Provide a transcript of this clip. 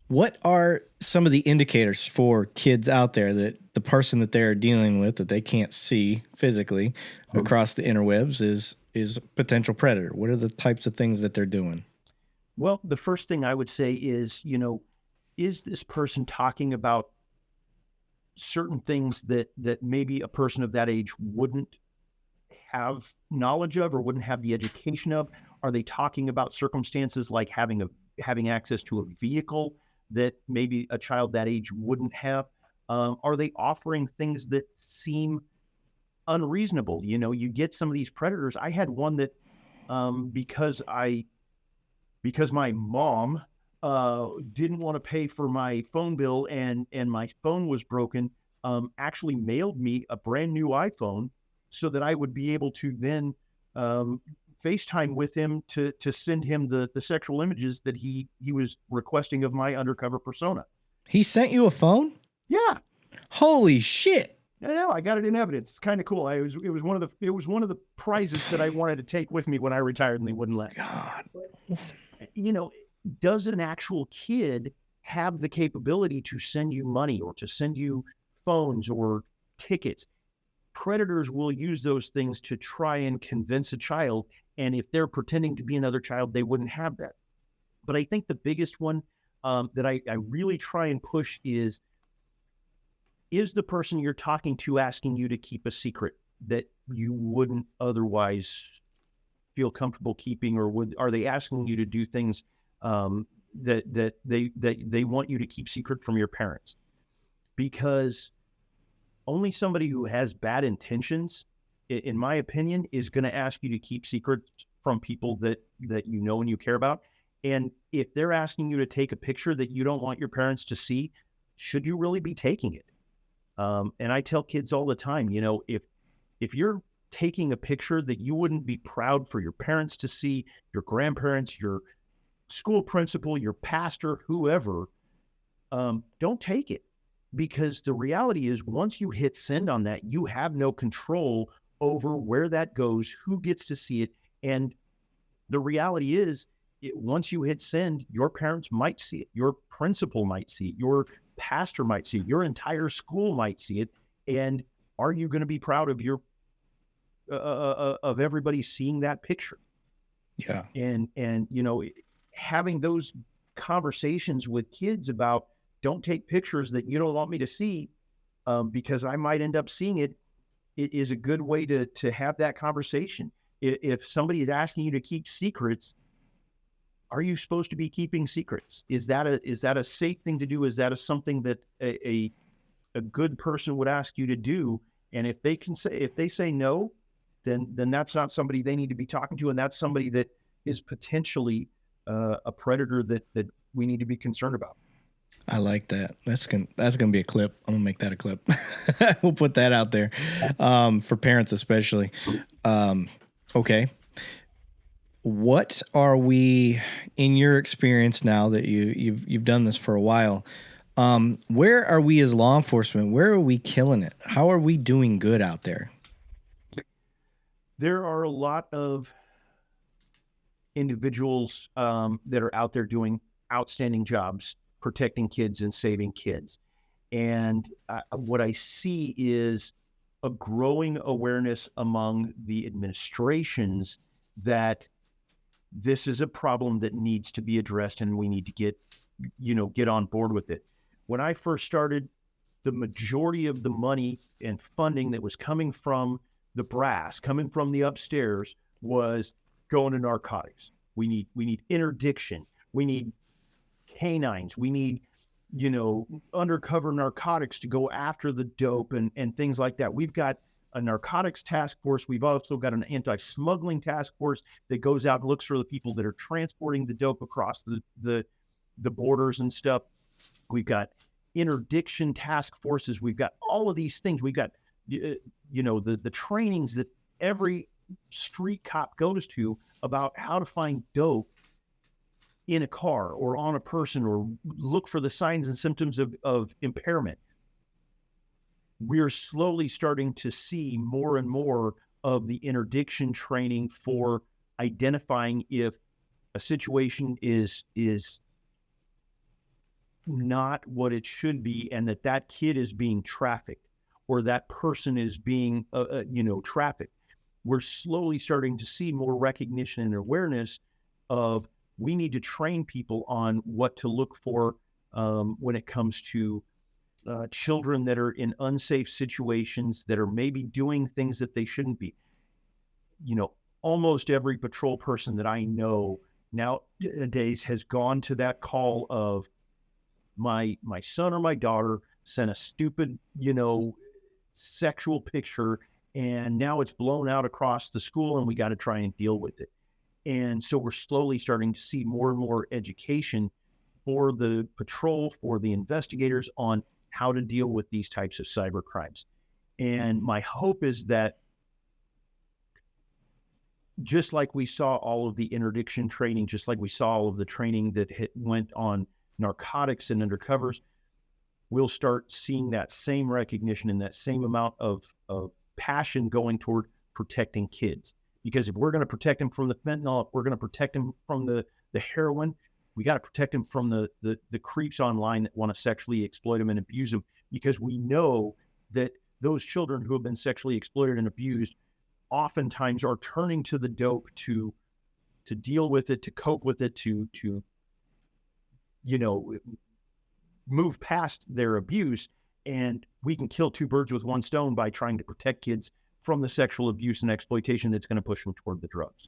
What are some of the indicators for kids out there that the person that they're dealing with that they can't see physically across the interwebs is a potential predator? What are the types of things that they're doing? Well, the first thing I would say is, is this person talking about certain things that maybe a person of that age wouldn't have knowledge of or wouldn't have the education of? Are they talking about circumstances like having access to a vehicle that maybe a child that age wouldn't have? Are they offering things that seem unreasonable? You get some of these predators. I had one that because my mom didn't want to pay for my phone bill and my phone was broken, actually mailed me a brand new iPhone so that I would be able to then um, FaceTime with him to send him the sexual images that he was requesting of my undercover persona. He sent you a phone? Yeah, Holy shit. yeah, I got it in evidence. It's kind of cool. It was one of the prizes that I wanted to take with me when I retired, and they wouldn't let me. God. You know, does an actual kid have the capability to send you money or to send you phones or tickets? Predators will use those things to try and convince a child. And if they're pretending to be another child, they wouldn't have that. But I think the biggest one that I really try and push is the person you're talking to asking you to keep a secret that you wouldn't otherwise feel comfortable keeping, or are they asking you to do things that they want you to keep secret from your parents? Because only somebody who has bad intentions, in my opinion, is going to ask you to keep secrets from people that you know and you care about. And if they're asking you to take a picture that you don't want your parents to see, should you really be taking it? And I tell kids all the time, if you're taking a picture that you wouldn't be proud for your parents to see, your grandparents, your school principal, your pastor, whoever, don't take it. Because the reality is, once you hit send on that, you have no control over where that goes, who gets to see it. And the reality is, once you hit send, your parents might see it, your principal might see it, your pastor might see it, your entire school might see it. And are you going to be proud of your of everybody seeing that picture? Yeah. And having those conversations with kids about, don't take pictures that you don't want me to see, because I might end up seeing it. It is a good way to have that conversation. If somebody is asking you to keep secrets, are you supposed to be keeping secrets? Is that a safe thing to do? Is that something that a good person would ask you to do? And if they say no, then that's not somebody they need to be talking to, and that's somebody that is potentially a predator that we need to be concerned about. I like that. That's gonna be a clip. I'm gonna make that a clip. We'll put that out there for parents especially. Okay, what are we, in your experience now that you've done this for a while? Where are we as law enforcement? Where are we killing it? How are we doing good out there? There are a lot of individuals that are out there doing outstanding jobs protecting kids and saving kids. And what I see is a growing awareness among the administrations that this is a problem that needs to be addressed, and we need to get on board with it. When I first started, the majority of the money and funding that was coming from the brass, coming from the upstairs, was going to narcotics. We need interdiction. We need canines. We need undercover narcotics to go after the dope and things like that. We've got a narcotics task force. We've also got an anti-smuggling task force that goes out and looks for the people that are transporting the dope across the borders and stuff. We've got interdiction task forces. We've got all of these things. We've got the trainings that every street cop goes to about how to find dope in a car or on a person, or look for the signs and symptoms of impairment. We're slowly starting to see more and more of the interdiction training for identifying if a situation is not what it should be, and that that kid is being trafficked or that person is being, trafficked. We're slowly starting to see more recognition and awareness of we need to train people on what to look for when it comes to children that are in unsafe situations that are maybe doing things that they shouldn't be. Almost every patrol person that I know nowadays has gone to that call of my son or my daughter sent a stupid, sexual picture, and now it's blown out across the school and we got to try and deal with it. And so we're slowly starting to see more and more education for the patrol, for the investigators on how to deal with these types of cyber crimes. And my hope is that just like we saw all of the interdiction training, just like we saw all of the training that went on narcotics and undercovers, we'll start seeing that same recognition and that same amount of passion going toward protecting kids. Because if we're going to protect them from the fentanyl, if we're going to protect them from the heroin, we got to protect them from the creeps online that want to sexually exploit them and abuse them, because we know that those children who have been sexually exploited and abused oftentimes are turning to the dope to deal with it, to cope with it, to move past their abuse. And we can kill two birds with one stone by trying to protect kids from the sexual abuse and exploitation that's going to push them toward the drugs.